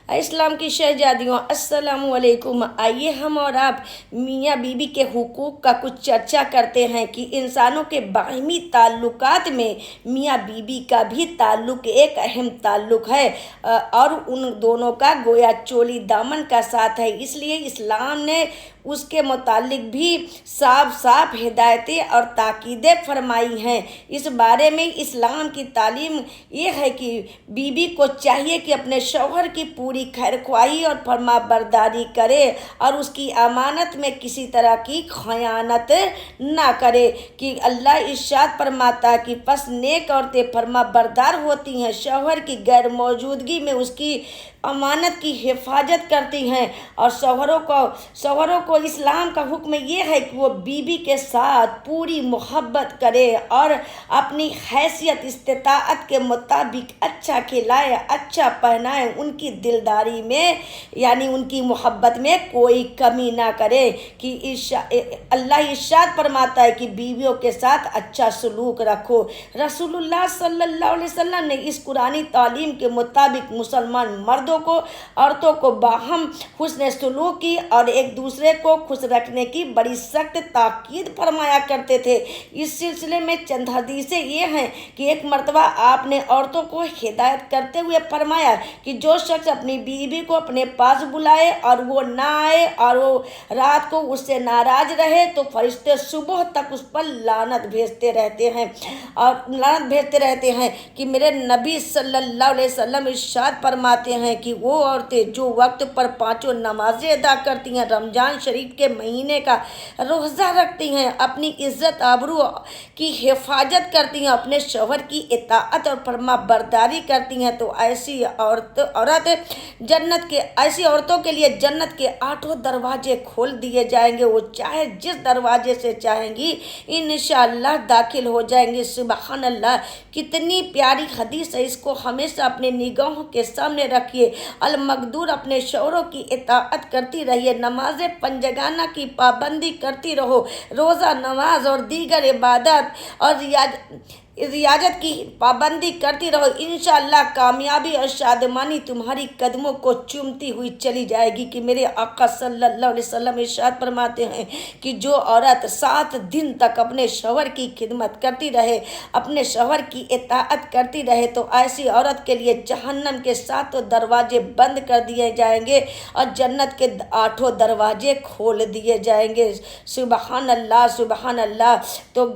اسلام کی شہزادیوں السلام علیکم۔ آئیے ہم اور آپ میاں بیوی کے حقوق کا کچھ چرچا کرتے ہیں کہ انسانوں کے باہمی تعلقات میں میاں بیوی کا بھی تعلق ایک اہم تعلق ہے اور ان دونوں کا گویا چولی دامن کا ساتھ ہے۔ اس لیے اسلام نے اس کے متعلق بھی صاف صاف ہدایتیں اور تاکیدیں فرمائی ہیں۔ اس بارے میں اسلام کی تعلیم یہ ہے کہ بیوی کو چاہیے کہ اپنے شوہر کی پوری خیر خواہی اور فرما برداری کرے اور اس کی امانت میں کسی طرح کی خیانت نہ کرے کہ اللہ ارشاد فرماتا ہے کہ پس نیک عورتیں فرما بردار ہوتی ہیں، شوہر کی غیر موجودگی میں اس کی امانت کی حفاظت کرتی ہیں۔ اور شوہروں کو اسلام کا حکم یہ ہے کہ وہ بیوی کے ساتھ پوری محبت کرے اور اپنی حیثیت استطاعت کے مطابق اچھا کھلائے، اچھا پہنائے، ان کی دلداری میں یعنی ان کی محبت میں کوئی کمی نہ کرے کہ اللہ ارشاد فرماتا ہے کہ بیویوں کے ساتھ اچھا سلوک رکھو۔ رسول اللہ صلی اللہ علیہ وسلم نے اس قرآنی تعلیم کے مطابق مسلمان مردوں کو عورتوں کو باہم حسن سلوک کی اور ایک دوسرے کو خوش رکھنے کی بڑی سخت تاکید فرمایا کرتے تھے۔ اس سلسلے میں چند حدیثیں یہ ہیں کہ ایک مرتبہ آپ نے عورتوں کو ہدایت کرتے ہوئے فرمایا کہ جو شخص اپنی بیوی کو اپنے پاس بلائے اور وہ نہ آئے اور وہ رات کو اس سے ناراض رہے تو فرشتے صبح تک اس پر لعنت بھیجتے رہتے ہیں کہ میرے نبی صلی اللہ علیہ وسلم ارشاد فرماتے ہیں کہ وہ عورتیں جو وقت پر پانچوں نمازیں ادا کرتی ہیں، رمضان شریف کے مہینے کا روزہ رکھتی ہیں، اپنی عزت آبرو کی حفاظت کرتی ہیں، اپنے شوہر کی اطاعت اور فرما برداری کرتی ہیں تو ایسی عورتوں کے لیے جنت کے 8 دروازے کھول دیے جائیں گے۔ وہ چاہے جس دروازے سے چاہیں گی انشاءاللہ داخل ہو جائیں گے۔ سبحان اللہ، کتنی پیاری حدیث ہے، اس کو ہمیشہ اپنے نگاہوں کے سامنے رکھیے۔ المقدور اپنے شوہروں کی اطاعت کرتی رہیے، نماز پنجگانہ کی پابندی کرتی رہو، روزہ، نماز اور دیگر عبادات اور ریاضت کی پابندی کرتی رہو، انشاءاللہ کامیابی اور شادمانی تمہاری قدموں کو چومتی ہوئی چلی جائے گی کہ میرے آقا صلی اللہ علیہ وسلم ارشاد فرماتے ہیں کہ جو عورت 7 دن تک اپنے شوہر کی خدمت کرتی رہے، اپنے شوہر کی اطاعت کرتی رہے تو ایسی عورت کے لیے جہنم کے 7 دروازے بند کر دیے جائیں گے اور جنت کے 8 دروازے کھول دیے جائیں گے۔ سبحان اللہ، سبحان اللہ۔ تو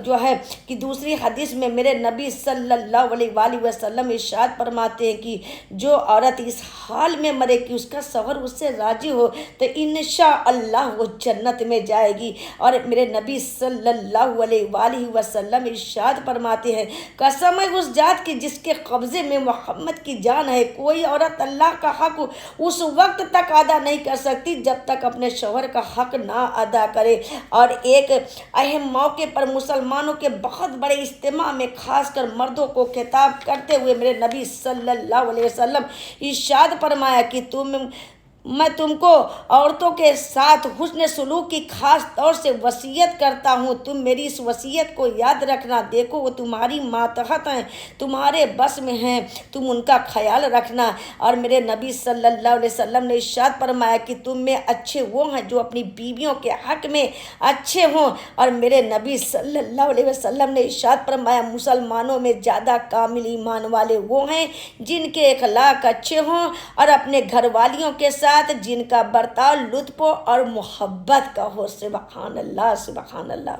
جو ہے کہ دوسری حدیث میں میرے نبی صلی اللہ علیہ وآلہ وسلم ارشاد فرماتے ہیں کہ جو عورت اس حال میں مرے کہ اس کا شوہر اس سے راضی ہو تو انشاءاللہ وہ جنت میں جائے گی۔ اور میرے نبی صلی اللہ علیہ وآلہ وسلم ارشاد فرماتے ہیں قسم ہے اس ذات کی جس کے قبضے میں محمد کی جان ہے، کوئی عورت اللہ کا حق اس وقت تک ادا نہیں کر سکتی جب تک اپنے شوہر کا حق نہ ادا کرے۔ اور ایک اہم موقع پر مسلمانوں کے بہت بڑے اجتماع میں خاص کر مردوں کو خطاب کرتے ہوئے میرے نبی صلی اللہ علیہ وسلم ارشاد فرمایا کہ میں تم کو عورتوں کے ساتھ حسن سلوک کی خاص طور سے وصیت کرتا ہوں، تم میری اس وصیت کو یاد رکھنا، دیکھو وہ تمہاری ماتحت ہیں، تمہارے بس میں ہیں، تم ان کا خیال رکھنا۔ اور میرے نبی صلی اللہ علیہ وسلم نے ارشاد فرمایا کہ تم میں اچھے وہ ہیں جو اپنی بیویوں کے حق میں اچھے ہوں، اور میرے نبی صلی اللہ علیہ وسلم نے ارشاد فرمایا مسلمانوں میں زیادہ کامل ایمان والے وہ ہیں جن کے اخلاق اچھے ہوں اور اپنے گھر والیوں کے ساتھ جن کا برتاؤ لطف اور محبت کا ہو۔ سبحان اللہ، سبحان اللہ۔